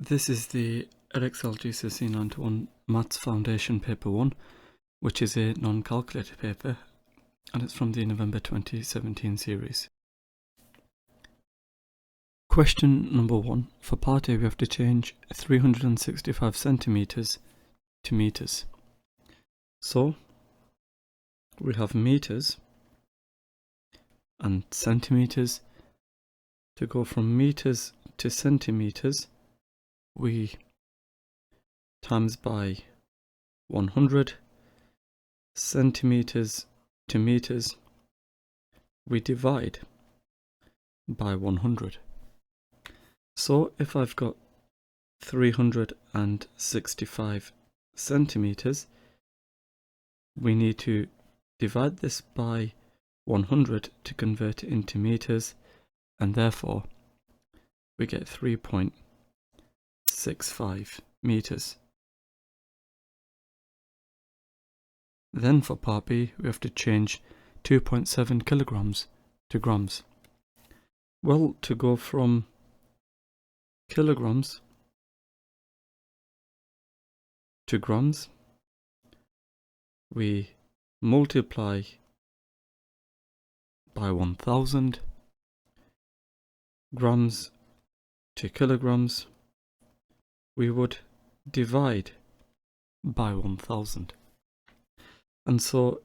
This is the EdExcel GCSE 91 Maths Foundation Paper 1, which is a non-calculator paper, and it's from the November 2017 series. Question number 1. For part A, we have to change 365 centimeters to meters. So, we have meters and centimeters. To go from meters to centimeters, we times by 100. Centimeters to meters, we divide by 100. So if I've got 365 centimeters, we need to divide this by 100 to convert it into meters, and therefore we get 3.65 meters. Then for part B, we have to change 2.7 kilograms to grams. Well, to go from kilograms to grams, we multiply by 1000. Grams to kilograms, we would divide by 1000. And so,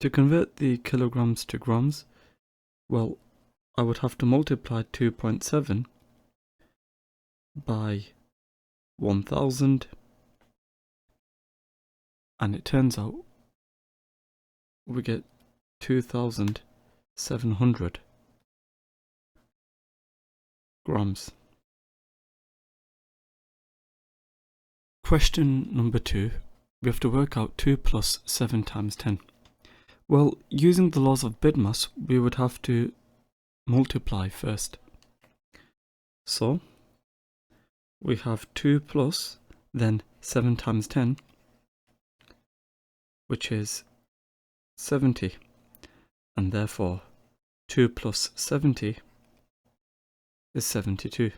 to convert the kilograms to grams, well, I would have to multiply 2.7 by 1000, and it turns out we get 2700 grams. Question number 2. We have to work out 2 plus 7 times 10. Well, using the laws of BIDMAS, we would have to multiply first. So, we have 2 plus, then 7 times 10, which is 70. And therefore, 2 plus 70 is 72.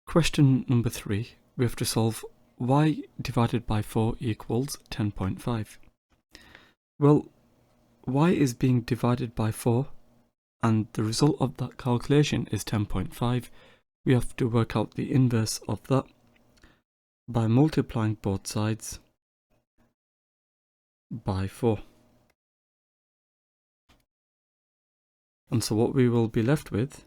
Question number 3, we have to solve y divided by 4 equals 10.5. Well, y is being divided by 4, and the result of that calculation is 10.5. We have to work out the inverse of that by multiplying both sides by 4. And so what we will be left with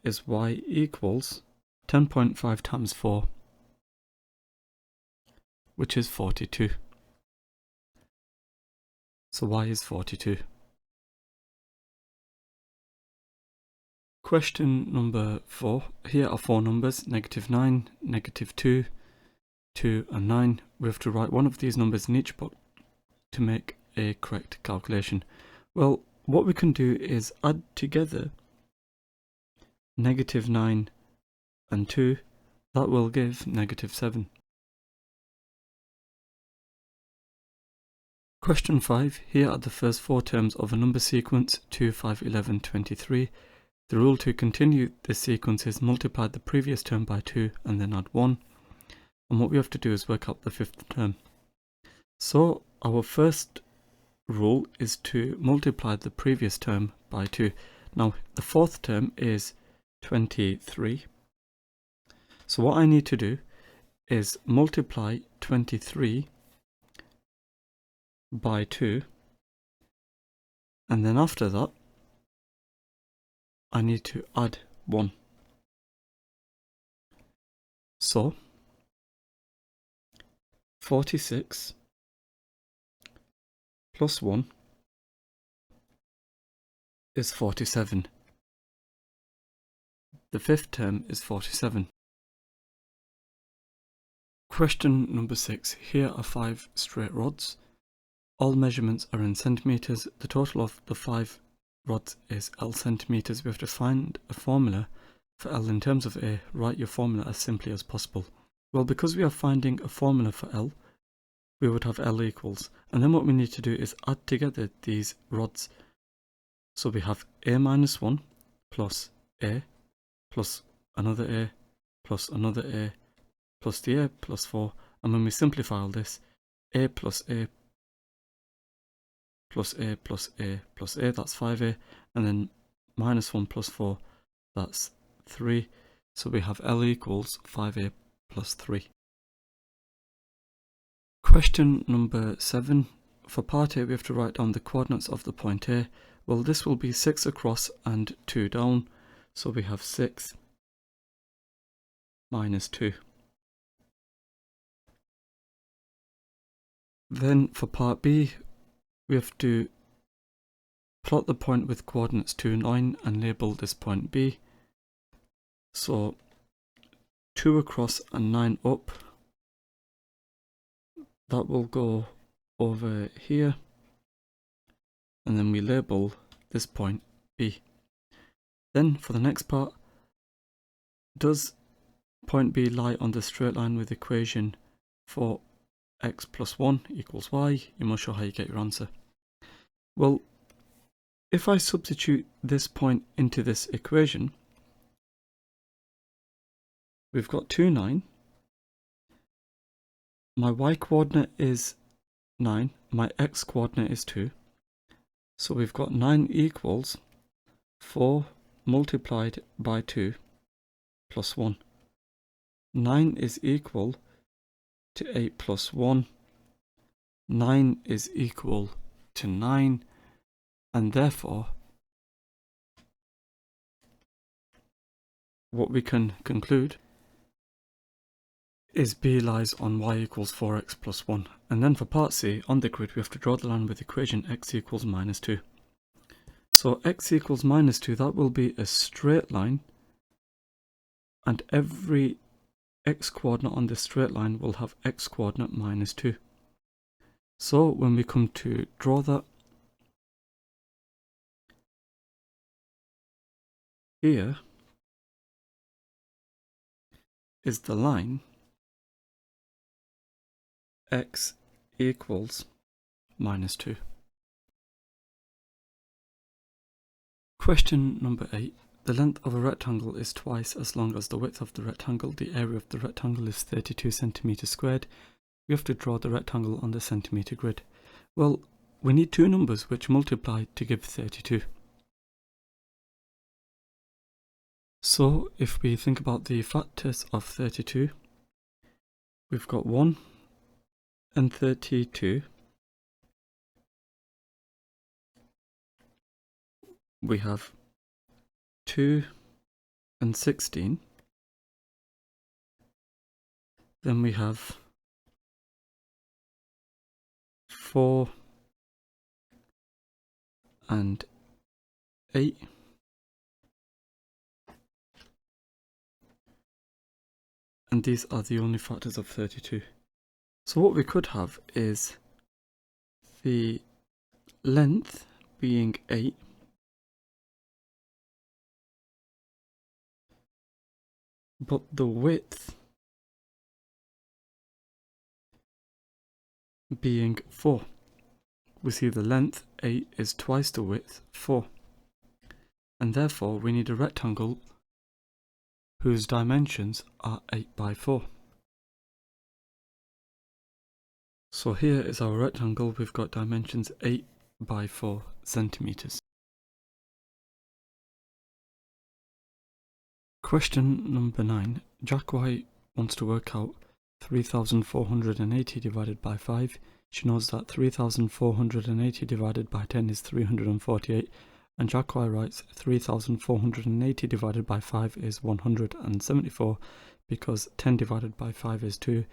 is y equals 10.5 times 4, which is 42. So y is 42. Question number 4. Here are 4 numbers, -9, -2, 2 and 9. We have to write one of these numbers in each box to make a correct calculation. Well, what we can do is add together -9 and 2, that will give -7. Question 5. Here are the first 4 terms of a number sequence 2, 5, 11, 23. The rule to continue this sequence is multiply the previous term by 2 and then add 1. And what we have to do is work out the 5th term. So our first rule is to multiply the previous term by 2. Now the 4th term is 23. So what I need to do is multiply 23 by 2, and then after that I need to add 1. So 46 plus 1 is 47. The 5th term is 47. Question number 6. Here are 5 straight rods. All measurements are in centimeters. The total of the 5 rods is L centimeters. We have to find a formula for L in terms of A. Write your formula as simply as possible. Well, because we are finding a formula for L, we would have L equals. And then what we need to do is add together these rods. So we have a minus 1 plus a plus another a plus another a plus the a plus 4, and when we simplify all this, a plus a plus a plus a plus a, that's 5a, and then minus 1 plus 4, that's 3. So we have L equals 5a plus 3. Question number 7. For part A, we have to write down the coordinates of the point A. Well, this will be 6 across and 2 down. So we have 6 minus 2. Then for part B, we have to plot the point with coordinates 2, 9 and label this point B. So 2 across and 9 up. That will go over here. And then we label this point B. Then for the next part, does point B lie on the straight line with equation for x plus 1 equals y? You must show how you get your answer. Well, if I substitute this point into this equation, we've got 2, 9. My y coordinate is 9. My x coordinate is 2. So we've got 9 equals 4 multiplied by 2 plus 1. 9 is equal to 8 plus 1. 9 is equal to 9. And therefore, what we can conclude is B lies on y equals 4x plus 1. And then for part C, on the grid, we have to draw the line with equation x equals minus 2. So x equals minus 2, that will be a straight line, and every x coordinate on this straight line will have x coordinate minus 2. So when we come to draw that, here is the line x equals minus 2. Question number 8. The length of a rectangle is twice as long as the width of the rectangle. The area of the rectangle is 32 centimeters squared. We have to draw the rectangle on the centimeter grid. Well, we need two numbers which multiply to give 32. So if we think about the factors of 32, we've got 1 and 32. We have 2 and 16. Then we have 4 and 8. And these are the only factors of 32. So what we could have is the length being 8, but the width being 4. We see the length 8 is twice the width 4, and therefore we need a rectangle whose dimensions are 8 by 4. So here is our rectangle. We've got dimensions 8 by 4 centimeters. Question number 9. Jack White wants to work out 3,480 divided by 5. She knows that 3,480 divided by 10 is 348, and Jack White writes 3,480 divided by 5 is 174, because 10 divided by 5 is 2,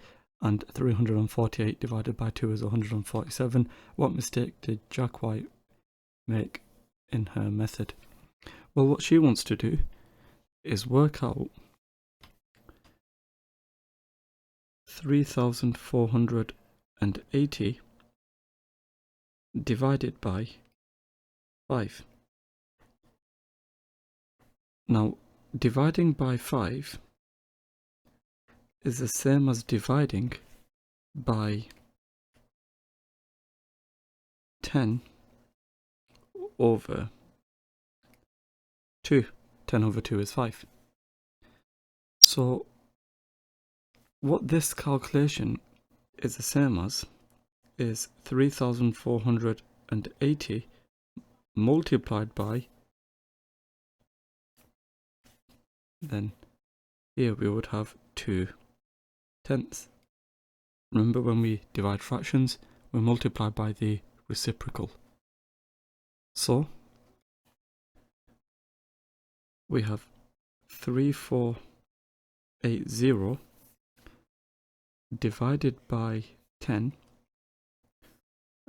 and 348 divided by 2 is 147. What mistake did Jack White make in her method? Well, what she wants to do is work out 3,480 divided by 5. Now, dividing by 5 is the same as dividing by 10 over 2. 10 over 2 is 5. So what this calculation is the same as is 3,480 multiplied by, then here we would have 2 tenths. Remember, when we divide fractions, we multiply by the reciprocal. So we have 3480 divided by 10,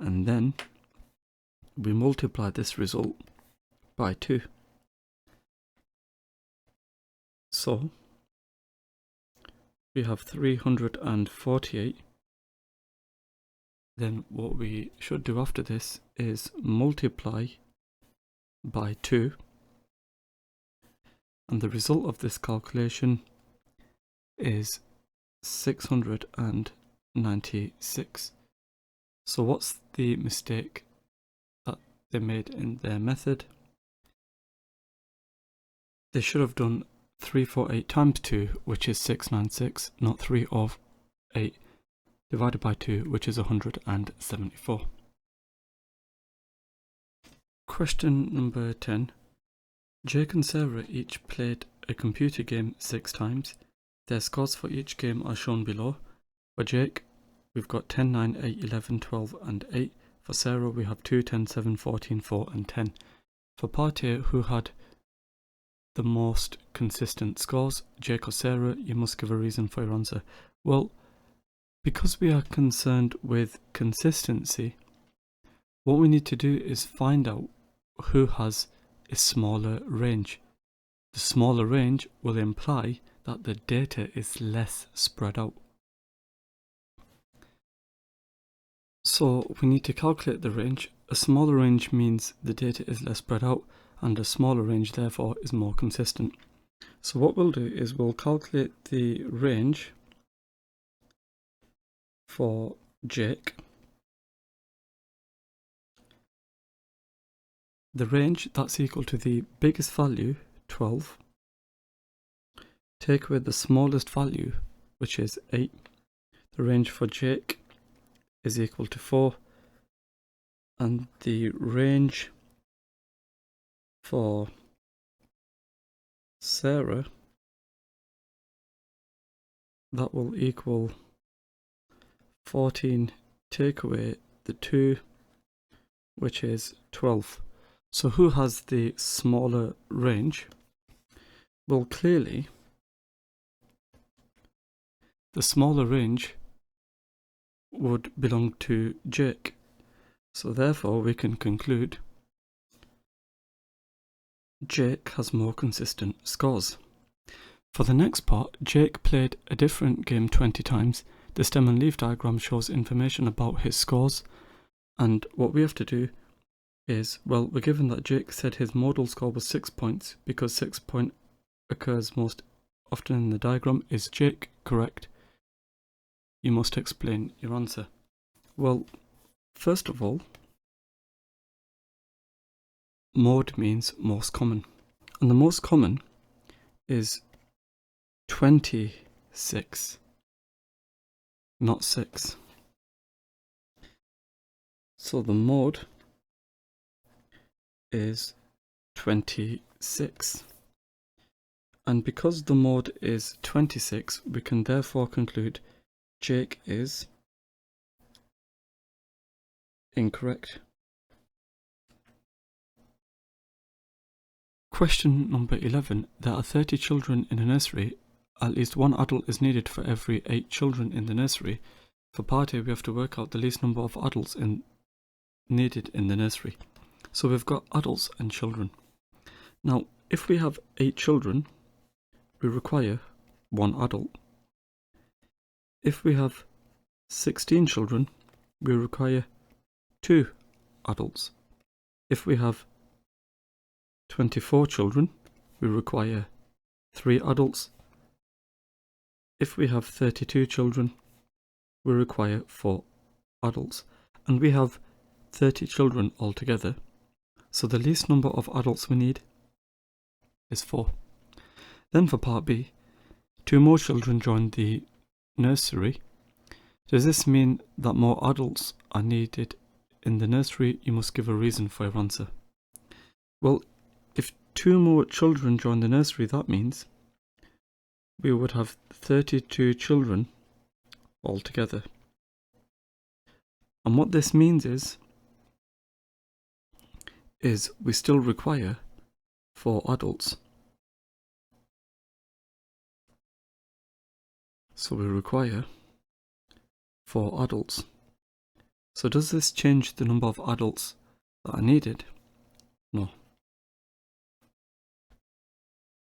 and then we multiply this result by 2. So we have 348. Then what we should do after this is multiply by 2, and the result of this calculation is 696. So what's the mistake that they made in their method? They should have done 348 times 2, which is 696, not 3 of 8 divided by 2, which is 174. Question number 10. Jake and Sarah each played a computer game 6 times. Their scores for each game are shown below. For Jake, we've got 10, 9, 8, 11, 12 and 8. For Sarah, we have 2, 10, 7, 14, 4 and 10. For part A, who had the most consistent scores, Jake or Sarah? You must give a reason for your answer. Well, because we are concerned with consistency, what we need to do is find out who has a smaller range. The smaller range will imply that the data is less spread out. So we need to calculate the range. A smaller range means the data is less spread out, and a smaller range therefore is more consistent. So what we'll do is we'll calculate the range for Jake. The range, that's equal to the biggest value, 12, take away the smallest value, which is 8. The range for Jake is equal to 4, and the range for Sarah, that will equal 14, take away the 2, which is 12. So who has the smaller range? Well, clearly the smaller range would belong to Jake. So therefore we can conclude Jake has more consistent scores. For the next part, Jake played a different game 20 times. The stem and leaf diagram shows information about his scores, and what we have to do is, well, we're given that Jake said his modal score was 6 points because 6 point occurs most often in the diagram. Is Jake correct? You must explain your answer. Well, first of all, mode means most common, and the most common is 26, not 6. So the mode is 26, and because the mode is 26, we can therefore conclude Jake is incorrect. Question number 11. There are 30 children in a nursery. At least one adult is needed for every 8 children in the nursery. For part A, we have to work out the least number of adults needed in the nursery. So we've got adults and children. Now, if we have 8 children, we require 1 adult. If we have 16 children, we require 2 adults. If we have 24 children, we require 3 adults. If we have 32 children, we require 4 adults. And we have 30 children altogether. So the least number of adults we need is 4. Then for part B, 2 more children joined the nursery. Does this mean that more adults are needed in the nursery? You must give a reason for your answer. Well, if 2 more children join the nursery, that means we would have 32 children altogether. And what this means is we still require 4 adults. So we require 4 adults. So does this change the number of adults that are needed? No.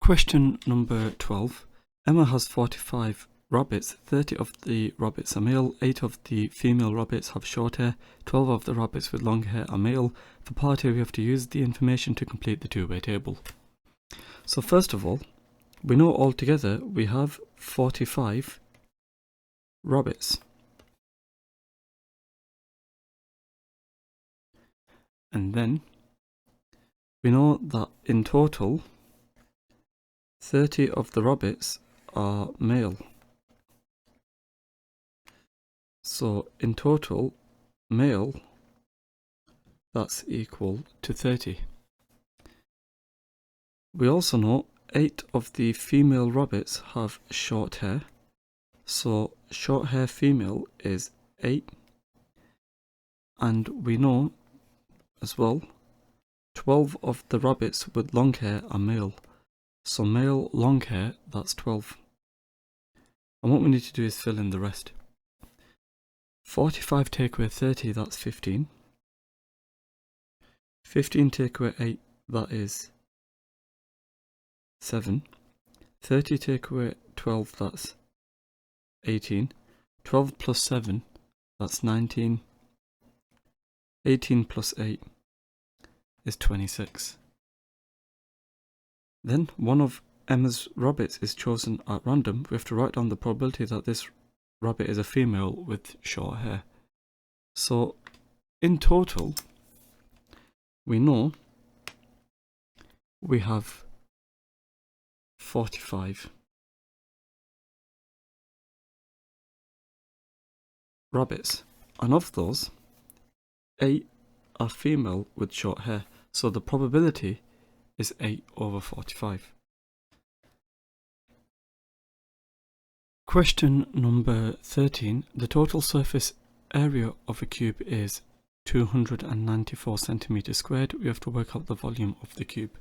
Question number 12. Emma has 45 rabbits. 30 of the rabbits are male, 8 of the female rabbits have short hair, 12 of the rabbits with long hair are male. For part A, we have to use the information to complete the two-way table. So first of all, we know altogether we have 45 rabbits. And then we know that in total 30 of the rabbits are male. So in total, male, that's equal to 30. We also know 8 of the female rabbits have short hair. So short hair female is 8. And we know as well 12 of the rabbits with long hair are male. So male long hair, that's 12. And what we need to do is fill in the rest. 45 take away 30, that's 15. 15 take away 8, that is 7. 30 take away 12, that's 18. 12 plus 7, that's 19. 18 plus 8 is 26. Then one of Emma's rabbits is chosen at random. We have to write down the probability that this rabbit is a female with short hair. So in total, we know we have 45 rabbits, and of those 8 are female with short hair, so the probability is 8 over 45. Question number 13. The total surface area of a cube is 294 centimeters squared. We have to work out the volume of the cube.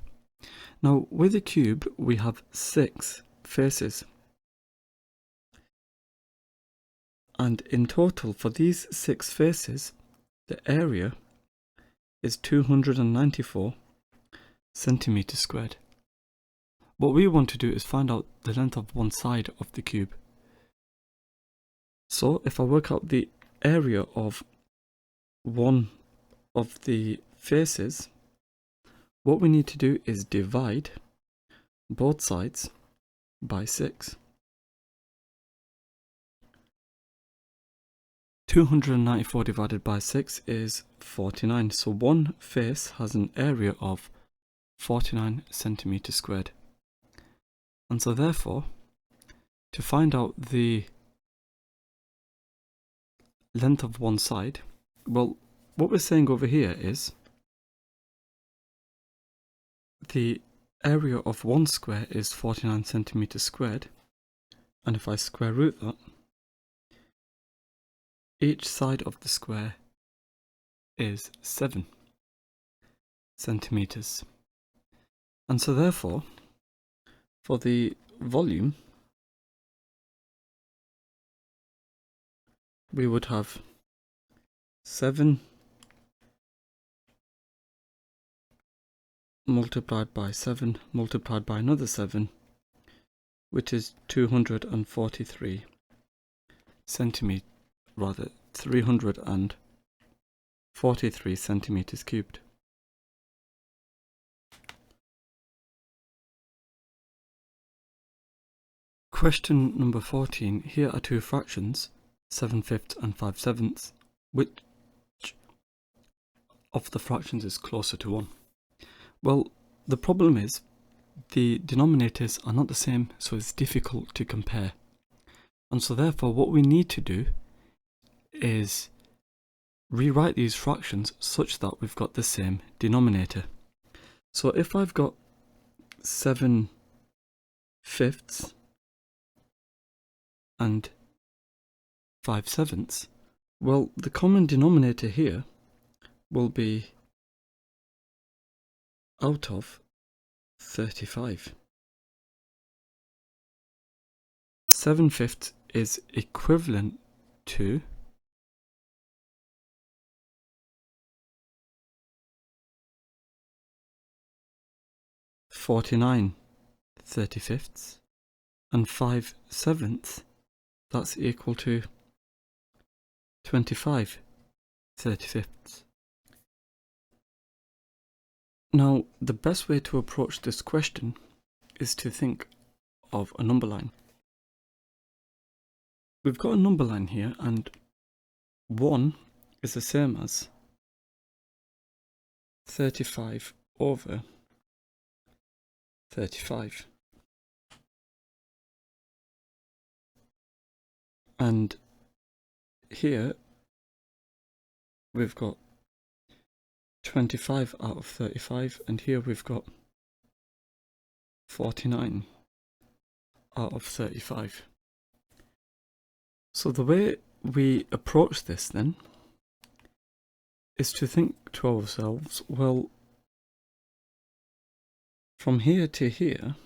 Now with a cube we have 6 faces, and in total for these 6 faces the area is 294 centimeters squared. What we want to do is find out the length of one side of the cube. So if I work out the area of one of the faces, what we need to do is divide both sides by 6. 294 divided by 6 is 49. So one face has an area of 49 centimeters squared. And so therefore, to find out the length of one side, well, what we're saying over here is the area of one square is 49 centimeters squared, and if I square root that, each side of the square is 7 centimeters. And so therefore, for the volume, we would have 7 multiplied by 7 multiplied by another 7, which is 243 centimeters, rather 343 centimeters cubed. Question number 14. Here are 2 fractions, 7/5 and 5/7. Which of the fractions is closer to 1? Well, the problem is the denominators are not the same, so it's difficult to compare. And so therefore what we need to do is rewrite these fractions such that we've got the same denominator. So if I've got 7/5 and 5/7, well, the common denominator here will be out of 35. 7/5 is equivalent to 49/35, and 5/7, that's equal to 25/35. Now, the best way to approach this question is to think of a number line. We've got a number line here, and 1 is the same as 35 over 35. And here we've got 25 out of 35, and here we've got 49 out of 35. So the way we approach this then is to think to ourselves, well, from here to here,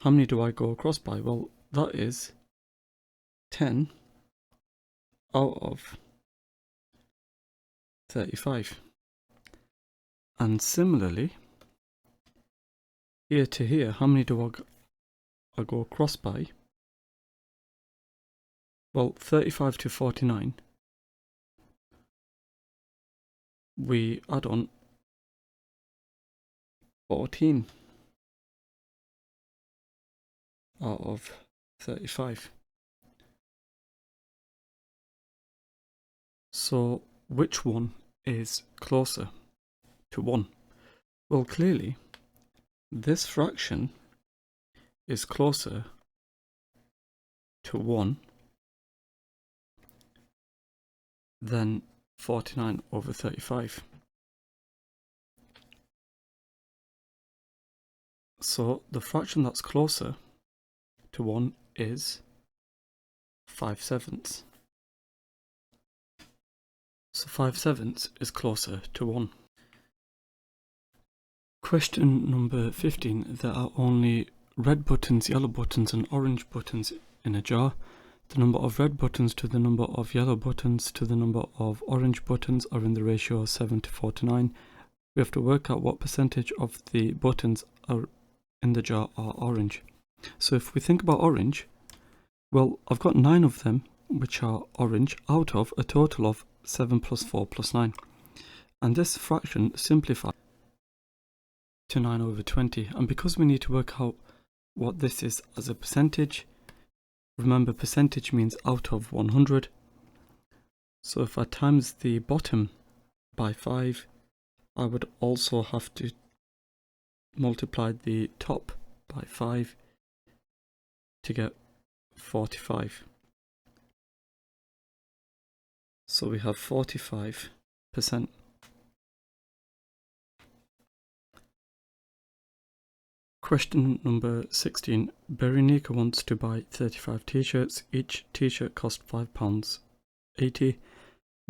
how many do I go across by? Well, that is 10 out of 35. And similarly, here to here, how many do I go across by? Well, 35 to 49, we add on 14 out of 35. So which one is closer to 1? Well, clearly this fraction is closer to 1 than 49 over 35. So the fraction that's closer to 1 is 5/7. So 5/7 is closer to 1. Question number 15. There are only red buttons, yellow buttons and orange buttons in a jar. The number of red buttons to the number of yellow buttons to the number of orange buttons are in the ratio of 7:49. We have to work out what percentage of the buttons are in the jar are orange. So if we think about orange, well, I've got 9 of them which are orange out of a total of 7 plus 4 plus 9. And this fraction simplifies to 9 over 20. And because we need to work out what this is as a percentage, remember percentage means out of 100. So if I times the bottom by 5, I would also have to multiply the top by 5 to get 45. So we have 45%. Question number 16. Berenica wants to buy 35 t-shirts. Each t-shirt costs £5.80.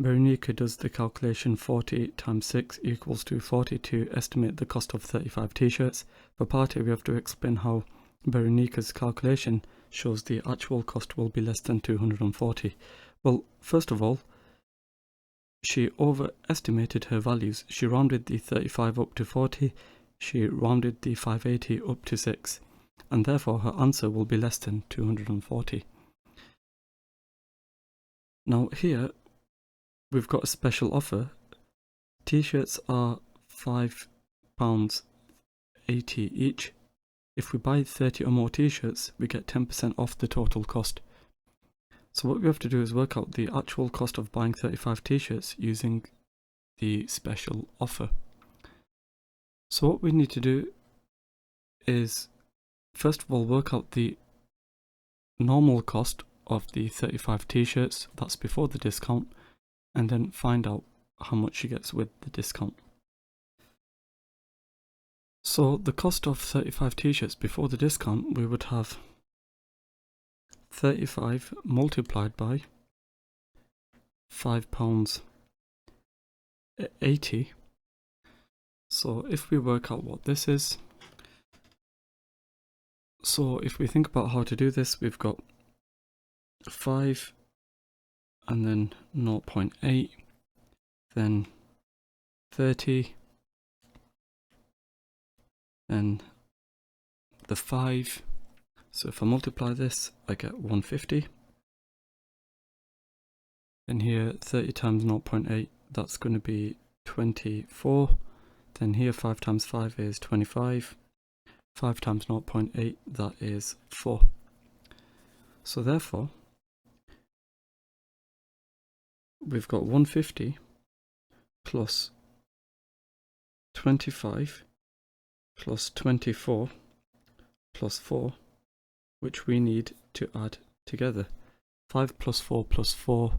Berenica does the calculation 40 times 6 equals to 40 to estimate the cost of 35 t-shirts. For part A, we have to explain how Berenica's calculation shows the actual cost will be less than 240. Well, first of all, she overestimated her values. She rounded the 35 up to 40. She rounded the 580 up to 6, and therefore her answer will be less than 240. Now here, we've got a special offer. T-shirts are £5.80 each. If we buy 30 or more t-shirts, we get 10% off the total cost. So what we have to do is work out the actual cost of buying 35 t-shirts using the special offer. So what we need to do is first of all work out the normal cost of the 35 t-shirts, that's before the discount, and then find out how much she gets with the discount. So the cost of 35 t-shirts before the discount, we would have 35 multiplied by £5.80. So if we work out what this is, so if we think about how to do this, we've got 5 and then 0.8, then 30, then the 5. So if I multiply this, I get 150. And here 30 times 0.8, that's going to be 24. Then here 5 times 5 is 25. 5 times 0.8, that is 4. So therefore, we've got 150 plus 25 plus 24 plus 4, which we need to add together. 5 plus 4 plus 4,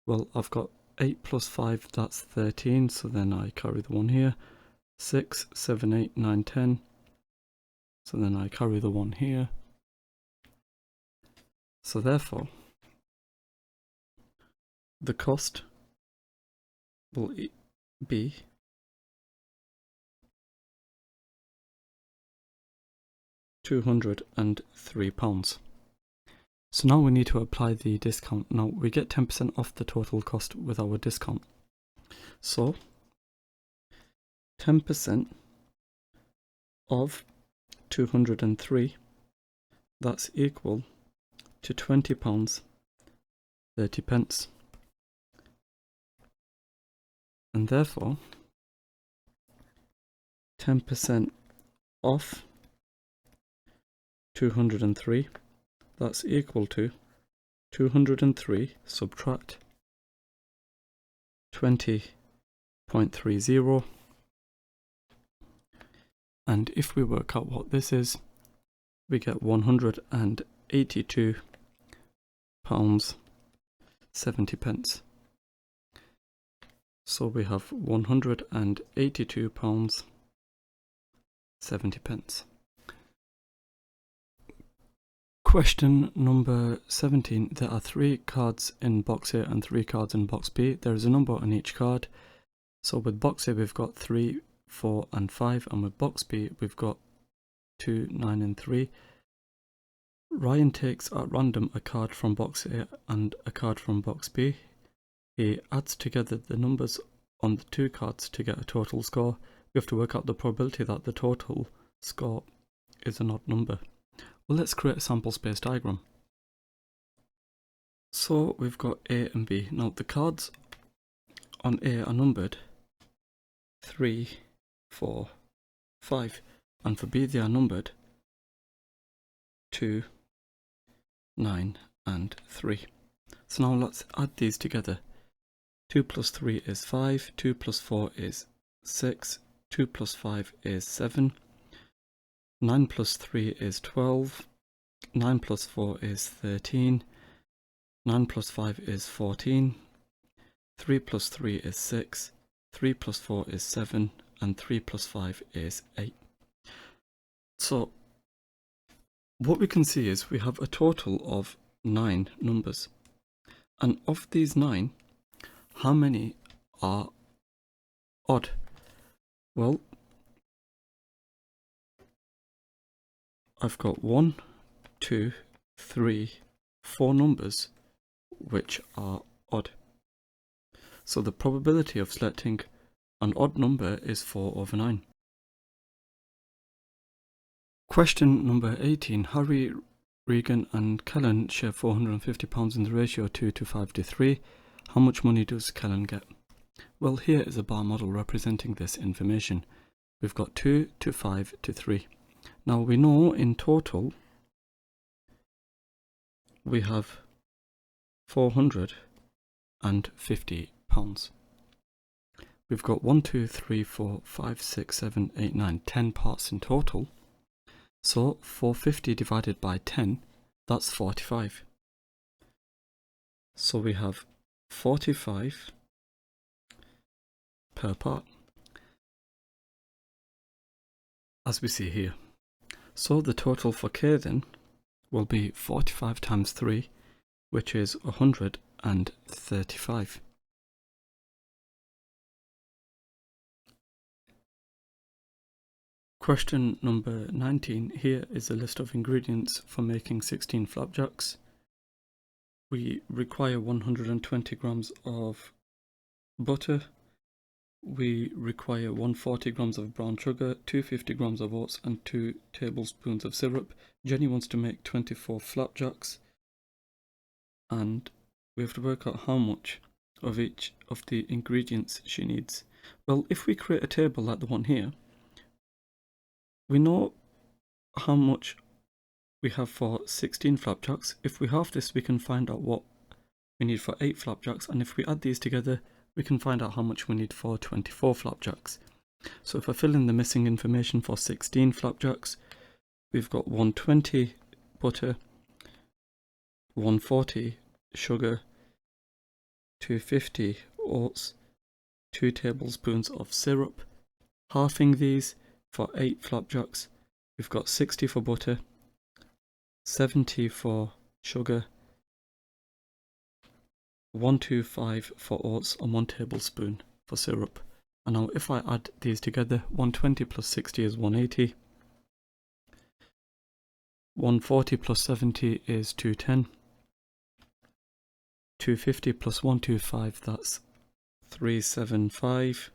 well, I've got 8 plus 5, that's 13, so then I carry the 1 here. 6, 7, 8, 9, 10, so then I carry the 1 here. So therefore, the cost will be £203. So now we need to apply the discount. Now we get 10% off the total cost with our discount. So 10% of 203, that's equal to £20.30. And therefore 10% off 203, that's equal to 203 subtract 20.30, and if we work out what this is, we get £182.70. So we have £182.70. Question number 17. There are 3 cards in box A and 3 cards in box B. There is a number on each card. So with box A we've got 3, 4 and 5, and with box B we've got 2, 9 and 3. Ryan takes at random a card from box A and a card from box B. He adds together the numbers on the 2 cards to get a total score. We have to work out the probability that the total score is an odd number. Well, let's create a sample space diagram. So we've got A and B. Now the cards on A are numbered 3, 4, 5, and for B they are numbered 2, 9 and 3. So now let's add these together. 2 plus 3 is 5, 2 plus 4 is 6, 2 plus 5 is 7, 9 plus 3 is 12, 9 plus 4 is 13, 9 plus 5 is 14, 3 plus 3 is 6, 3 plus 4 is 7, and 3 plus 5 is 8. So what we can see is we have a total of 9 numbers, and of these 9, how many are odd? Well, I've got 1, 2, 3, 4 numbers which are odd. So the probability of selecting an odd number is 4 over 9. Question number 18. Harry, Regan and Kellen share £450 in the ratio 2 to 5 to 3. How much money does Kellen get? Well, here is a bar model representing this information. We've got 2 to 5 to 3. Now we know in total we have £450. we've got 1, 2, 3, 4, 5, 6, 7, 8, 9, 10 parts in total. So 450 divided by 10, that's 45. So we have 45 per part, as we see here. So the total for K then will be 45 times 3, which is 135. Question number 19. Here is a list of ingredients for making 16 flapjacks. We require 120 grams of butter. We require 140 grams of brown sugar, 250 grams of oats, and 2 tablespoons of syrup. Jenny wants to make 24 flapjacks, and we have to work out how much of each of the ingredients she needs. Well, if we create a table like the one here, we know how much we have for 16 flapjacks. If we halve this, we can find out what we need for 8 flapjacks, and if we add these together, we can find out how much we need for 24 flapjacks. So if I fill in the missing information for 16 flapjacks, we've got 120 butter, 140 sugar, 250 oats, 2 tablespoons of syrup. Halving these for 8 flapjacks, we've got 60 for butter, 70 for sugar, 125 for oats, and 1 tablespoon for syrup. And now if I add these together, 120 plus 60 is 180, 140 plus 70 is 210, 250 plus 125, that's 375,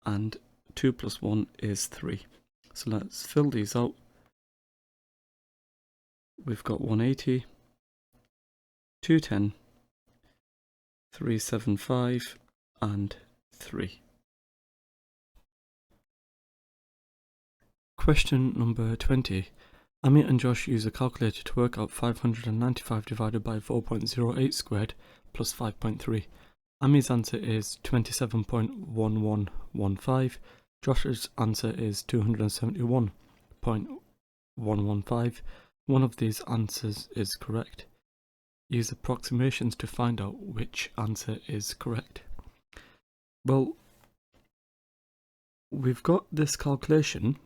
and 2 plus 1 is 3. So let's fill these out. We've got 180, 210, 375, and 3. Question number 20. Ami and Josh use a calculator to work out 595 divided by 4.08 squared plus 5.3. Ami's answer is 27.1115. Josh's answer is 271.115. One of these answers is correct. Use approximations to find out which answer is correct. Well, we've got this calculation,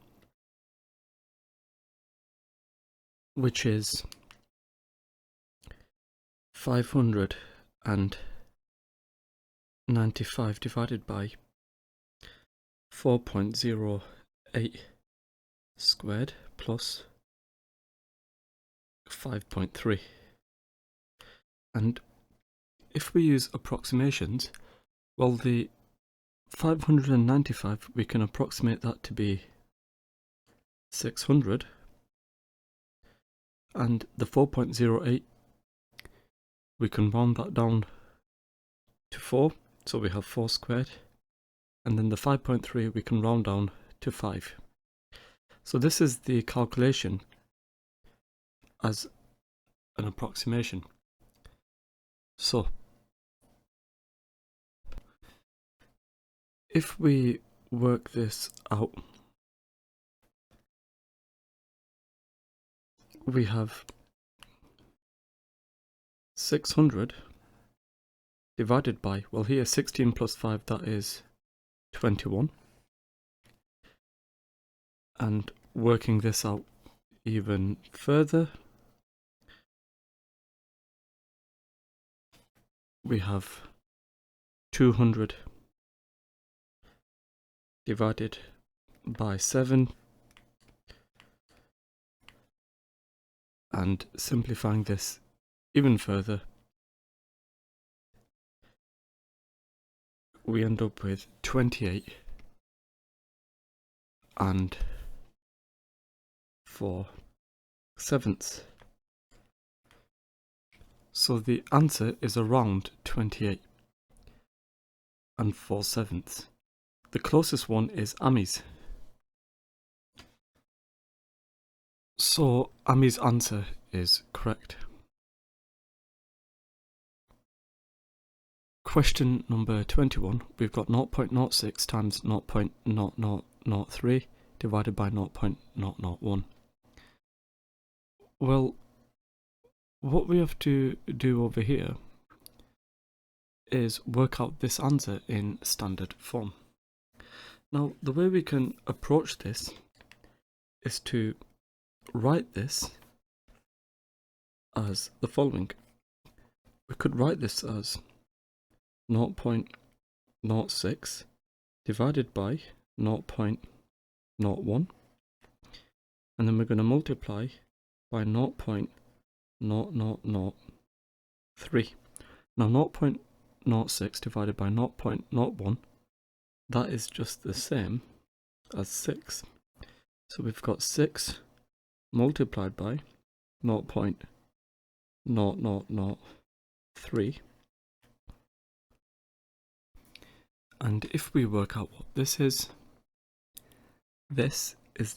which is 595 divided by 4.08 squared plus 5.3. And if we use approximations, well, the 595, we can approximate that to be 600, and the 4.08, we can round that down to 4, so we have 4 squared, and then the 5.3 we can round down to 5. So this is the calculation as an approximation. So if we work this out, we have 600 divided by, well, here 16 plus 5, that is 21. And working this out even further, we have 200 divided by 7, and simplifying this even further, we end up with 28 and 4/7. So the answer is around 28 and 4/7. The closest one is Ami's. So Ami's answer is correct. Question number 21, we've got 0.06 times 0.0003 divided by 0.001. Well, what we have to do over here is work out this answer in standard form. Now, the way we can approach this is to write this as the following. We could write this as 0.06 divided by 0.01, and then we're going to multiply by 0.0003. Now 0.06 divided by 0.01, that is just the same as 6. So we've got 6 multiplied by 0.0003. And if we work out what this is the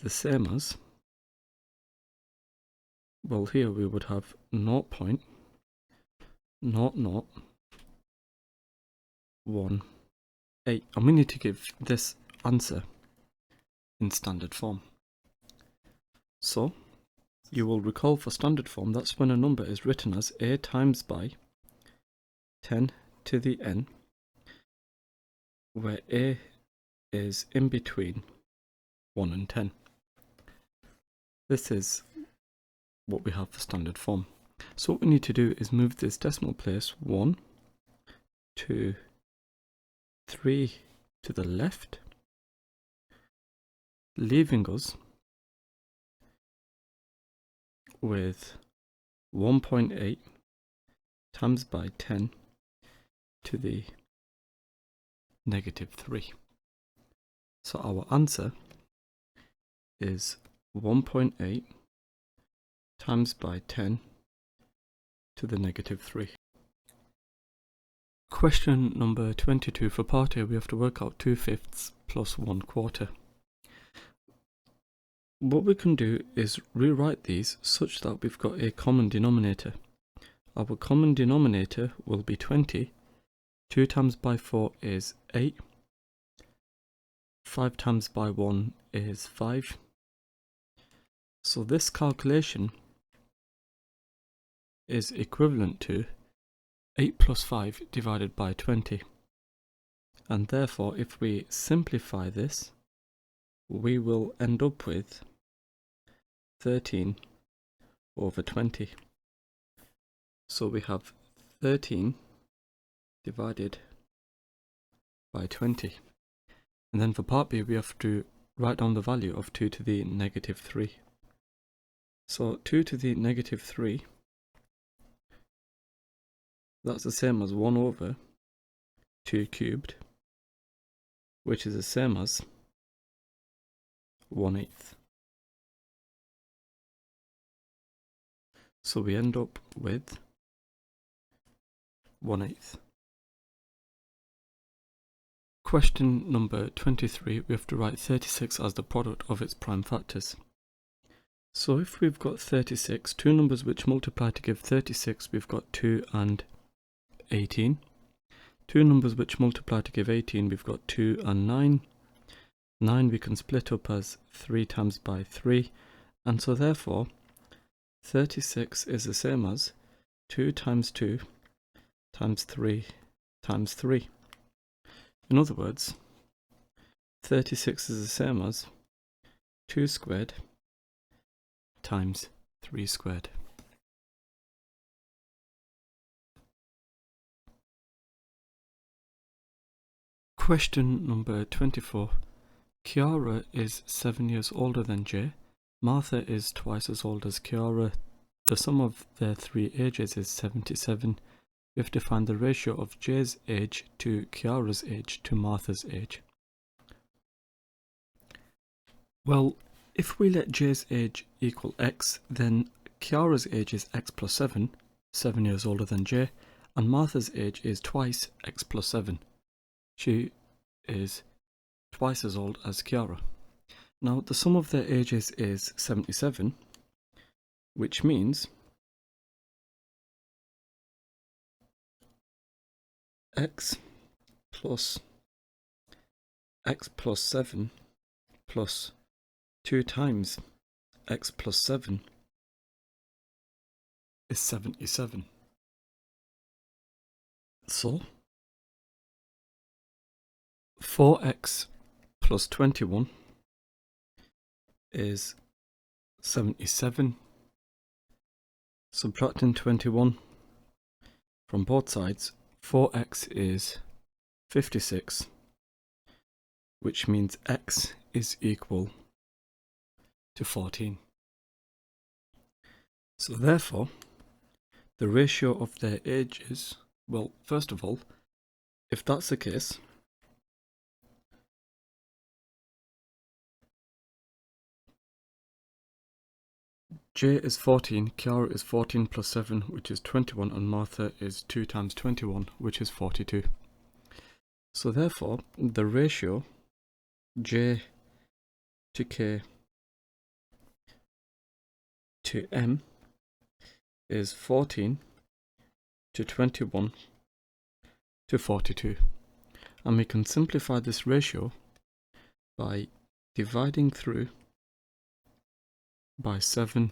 same as, well, here we would have 0.0018, and we need to give this answer in standard form. So you will recall for standard form, that's when a number is written as a times by 10 to the n, where a is in between 1 and 10. This is what we have for standard form. So what we need to do is move this decimal place 1, 2, 3 to the left, leaving us with 1.8 times by 10 to the -3. So our answer is 1.8 times by 10 to the -3. Question number 22, for part A we have to work out 2/5 plus 1/4. What we can do is rewrite these such that we've got a common denominator. Our common denominator will be 20. 2 times by 4 is 8. 5 times by 1 is 5. So this calculation is equivalent to 8 plus 5 divided by 20. And therefore, if we simplify this, we will end up with 13 over 20. So we have 13 divided by 20. And then for part B, we have to write down the value of 2 to the -3. So 2 to the -3, that's the same as 1 over 2 cubed, which is the same as 1/8. So we end up with 1/8. Question number 23, we have to write 36 as the product of its prime factors. So if we've got 36, two numbers which multiply to give 36, we've got 2 and 18. Two numbers which multiply to give 18, we've got 2 and 9. 9 we can split up as 3 times by 3, and so therefore 36 is the same as 2 times 2 times 3 times 3. In other words, 36 is the same as 2 squared times 3 squared. Question number 24. Kiara is 7 years older than Jay. Martha is twice as old as Kiara. The sum of their 3 ages is 77. We have to find the ratio of Jay's age to Kiara's age to Martha's age. Well, if we let Jay's age equal x, then Kiara's age is x plus 7, 7 years older than Jay, and Martha's age is twice x plus 7. She is twice as old as Kiara. Now, the sum of their ages is 77, which means x plus 7 plus 2 times x plus 7 is 77. So 4x plus 21 is 77. Subtracting 21 from both sides, 4x is 56, which means x is equal to 14. So therefore, the ratio of their ages, well, first of all, if that's the case, J is 14, Kiara is 14 plus 7, which is 21, and Martha is 2 times 21, which is 42. So therefore, the ratio J to K to M is 14 to 21 to 42. And we can simplify this ratio by dividing through by 7.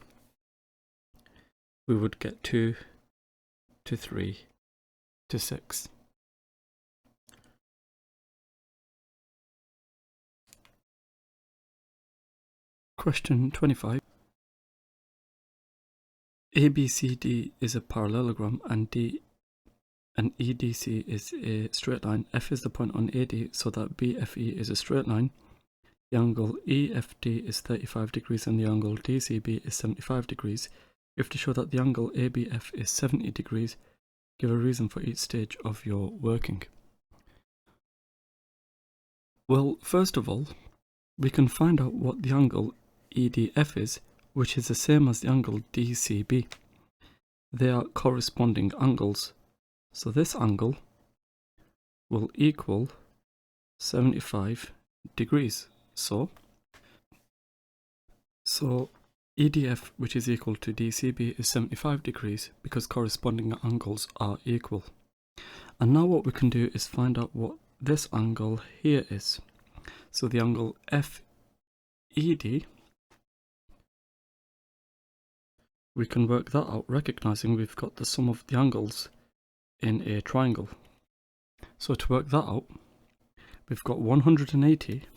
We would get 2 to 3 to 6. Question 25. ABCD is a parallelogram and EDC is a straight line. F is the point on AD, so that BFE is a straight line. The angle EFD is 35 degrees and the angle DCB is 75 degrees. You have to show that the angle ABF is 70 degrees. Give a reason for each stage of your working. Well, first of all, we can find out what the angle EDF is, which is the same as the angle DCB. They are corresponding angles. So this angle will equal 75 degrees. So EDF, which is equal to DCB, is 75 degrees because corresponding angles are equal. And now what we can do is find out what this angle here is. So the angle FED, we can work that out recognizing we've got the sum of the angles in a triangle. So to work that out, we've got 180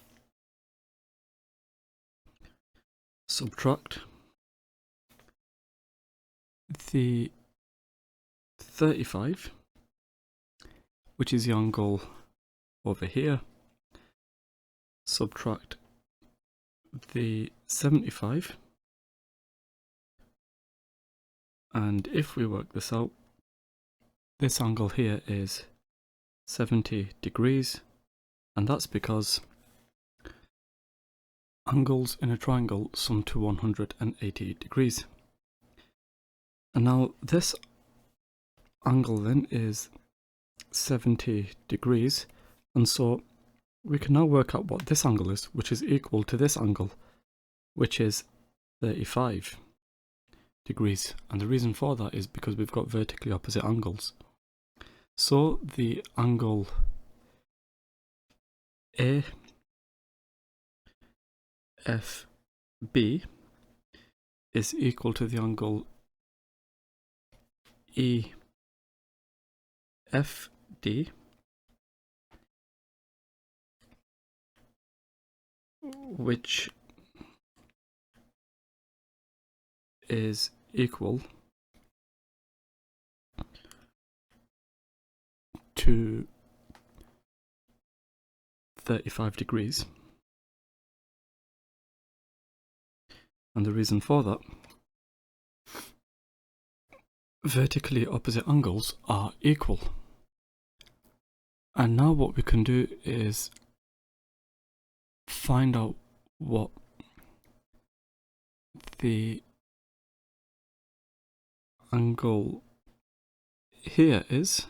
subtract the 35, which is the angle over here, subtract the 75, and if we work this out, this angle here is 70 degrees, and that's because angles in a triangle sum to 180 degrees. And now this angle then is 70 degrees, and so we can now work out what this angle is, which is equal to this angle, which is 35 degrees. And the reason for that is because we've got vertically opposite angles. So the angle AFB is equal to the angle EFD, which is equal to 35 degrees. And the reason for that, vertically opposite angles are equal. And now what we can do is find out what the angle here is.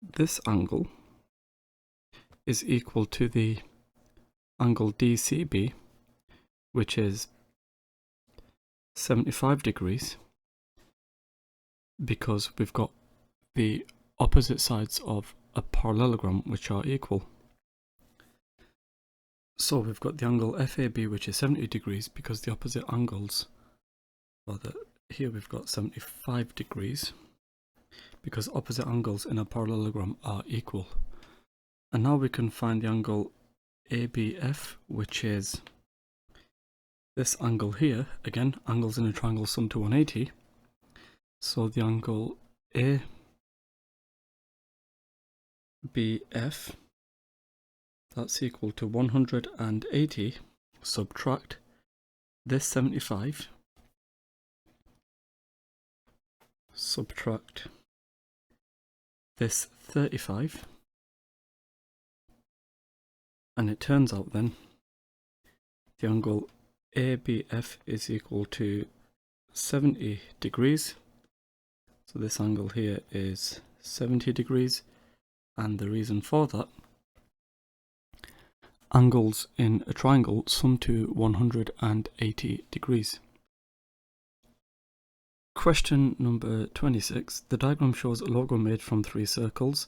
This angle is equal to the angle DCB, which is 75 degrees, because we've got the opposite sides of a parallelogram which are equal. So we've got the angle FAB, which is 70 degrees, because the opposite angles, here we've got 75 degrees, because opposite angles in a parallelogram are equal. And now we can find the angle ABF, which is this angle here. Again, angles in a triangle sum to 180. So the angle ABF, that's equal to 180, subtract this 75, subtract this 35, and it turns out then the angle ABF is equal to 70 degrees. So this angle here is 70 degrees, and the reason for that, angles in a triangle sum to 180 degrees. Question number 26. The diagram shows a logo made from 3 circles.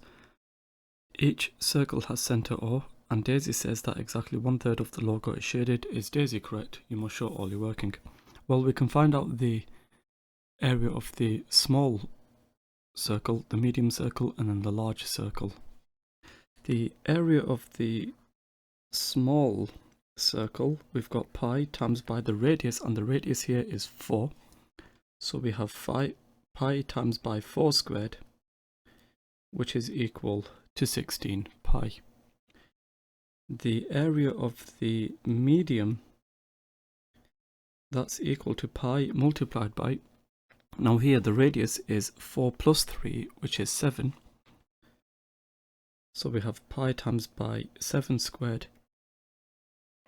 Each circle has center O, and Daisy says that exactly 1/3 of the logo is shaded. Is Daisy correct? You must show all your working. Well, we can find out the area of the small circle, the medium circle, and then the large circle. The area of the small circle, we've got pi times by the radius, and the radius here is 4. So we have pi times by 4 squared, which is equal to 16 pi. The area of the medium, that's equal to pi multiplied by, now here the radius is 4 plus 3, which is 7. So we have pi times by 7 squared,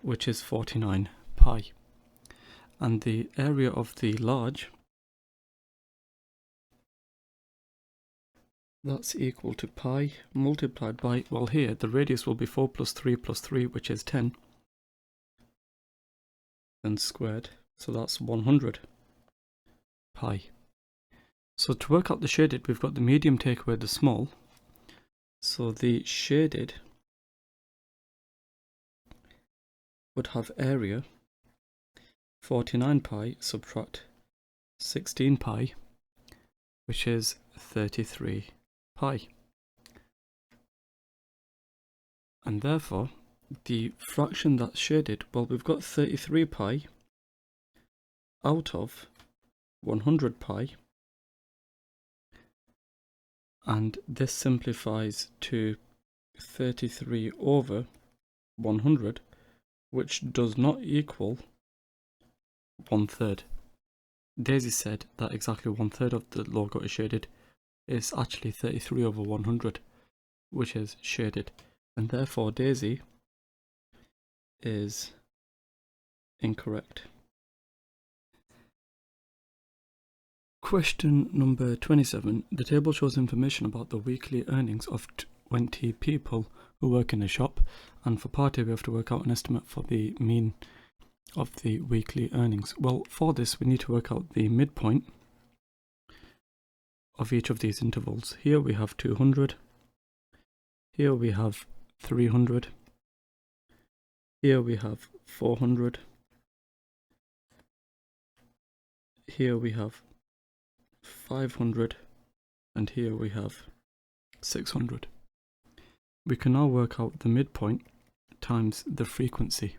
which is 49 pi. And the area of the large, that's equal to pi multiplied by, well here the radius will be 4 plus 3 plus 3, which is 10, then squared, so that's 100 pi. So to work out the shaded, we've got the medium take away the small, so the shaded would have area 49 pi subtract 16 pi, which is 33 pi. And therefore, the fraction that's shaded, well, we've got 33 pi out of 100 pi, and this simplifies to 33 over 100, which does not equal 1/3. Daisy said that exactly 1/3 of the logo is shaded. It's actually 33 over 100, which is shaded, and therefore Daisy is incorrect. Question number 27. The table shows information about the weekly earnings of 20 people who work in a shop, and for part A we have to work out an estimate for the mean of the weekly earnings. Well, for this we need to work out the midpoint of each of these intervals. Here we have 200, here we have 300, here we have 400, here we have 500, and here we have 600. We can now work out the midpoint times the frequency.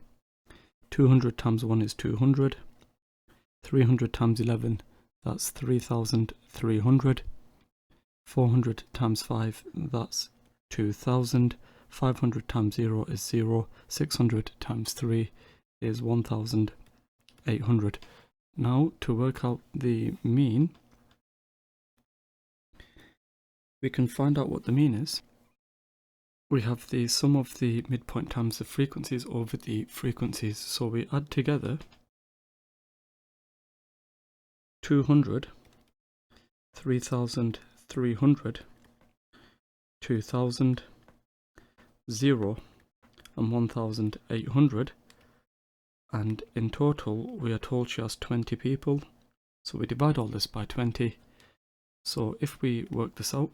200 times 1 is 200, 300 times 11, that's 3,300, 400 times 5, that's 2,000, 500 times 0 is 0, 600 times 3 is 1,800. Now to work out the mean, we can find out what the mean is. We have the sum of the midpoint times the frequencies over the frequencies, so we add together 200, 3,300, 2,000, 0, and 1,800, and in total we are told she has 20 people, so we divide all this by 20. So if we work this out,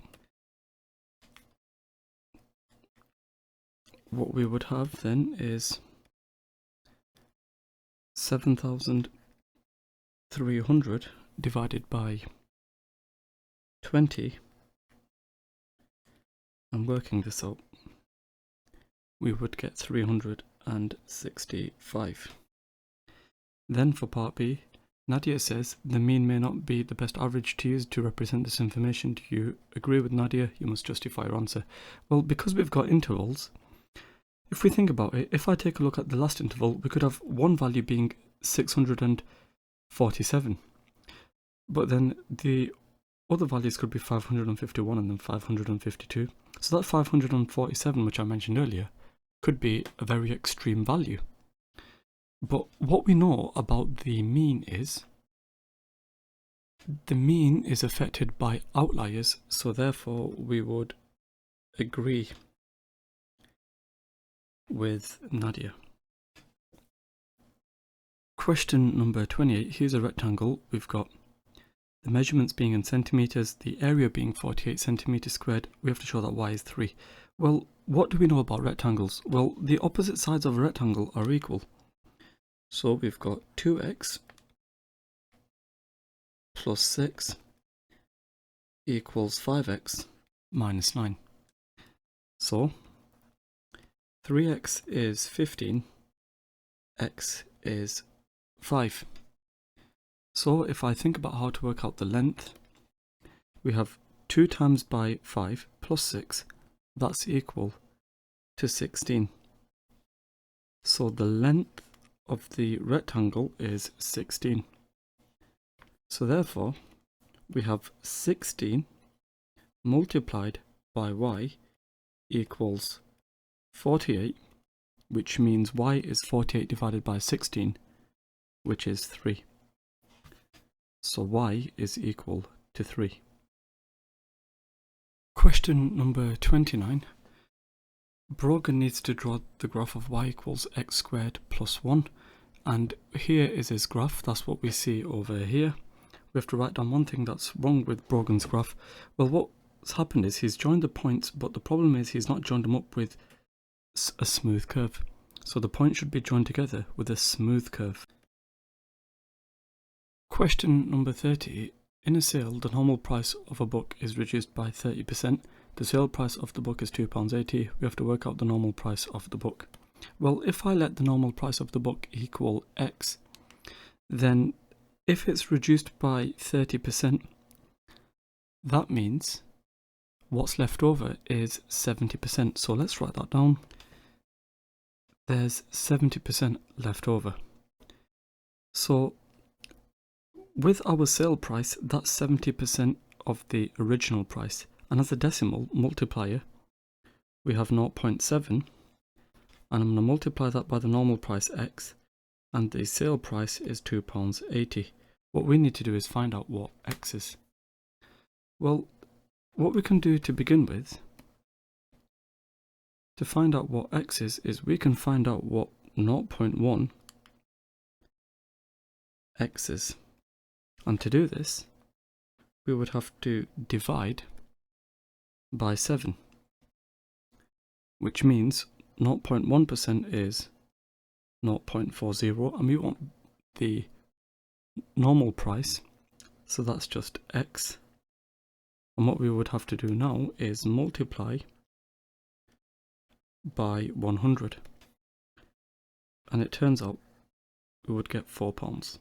what we would have then is 7,300 divided by 20, and working this out, we would get 365. Then for part B, Nadia says the mean may not be the best average to use to represent this information. Do you agree with Nadia? You must justify your answer. Well, because we've got intervals, if we think about it, if I take a look at the last interval, we could have one value being 647, but then the other values could be 551 and then 552. So that 547, which I mentioned earlier, could be a very extreme value. But what we know about the mean is the mean is affected by outliers, so therefore we would agree with Nadia. Question number 28. Here's a rectangle. We've got the measurements being in centimeters, the area being 48 centimeters squared. We have to show that y is 3. Well, what do we know about rectangles? Well, the opposite sides of a rectangle are equal. So we've got 2x plus 6 equals 5x minus 9. So 3x is 15, x is 5. So if I think about how to work out the length, we have 2 times by 5 plus 6, that's equal to 16. So the length of the rectangle is 16. So therefore, we have 16 multiplied by y equals 48, which means y is 48 divided by 16, which is 3. So y is equal to 3. Question number 29. Brogan needs to draw the graph of y equals x squared plus 1, and here is his graph. That's what we see over here. We have to write down one thing that's wrong with Brogan's graph. Well, what's happened is he's joined the points, but the problem is he's not joined them up with a smooth curve. So the points should be joined together with a smooth curve. Question number 30. In a sale, the normal price of a book is reduced by 30%. The sale price of the book is £2.80. We have to work out the normal price of the book. Well, if I let the normal price of the book equal x, then if it's reduced by 30%, that means what's left over is 70%. So let's write that down. There's 70% left over. So with our sale price, that's 70% of the original price. And as a decimal multiplier, we have 0.7. And I'm going to multiply that by the normal price x. And the sale price is £2.80. What we need to do is find out what x is. Well, what we can do to begin with, to find out what x is we can find out what 0.1 x is. And to do this, we would have to divide by 7, which means 0.1% is 0.40, and we want the normal price, so that's just x. And what we would have to do now is multiply by 100, and it turns out we would get £4.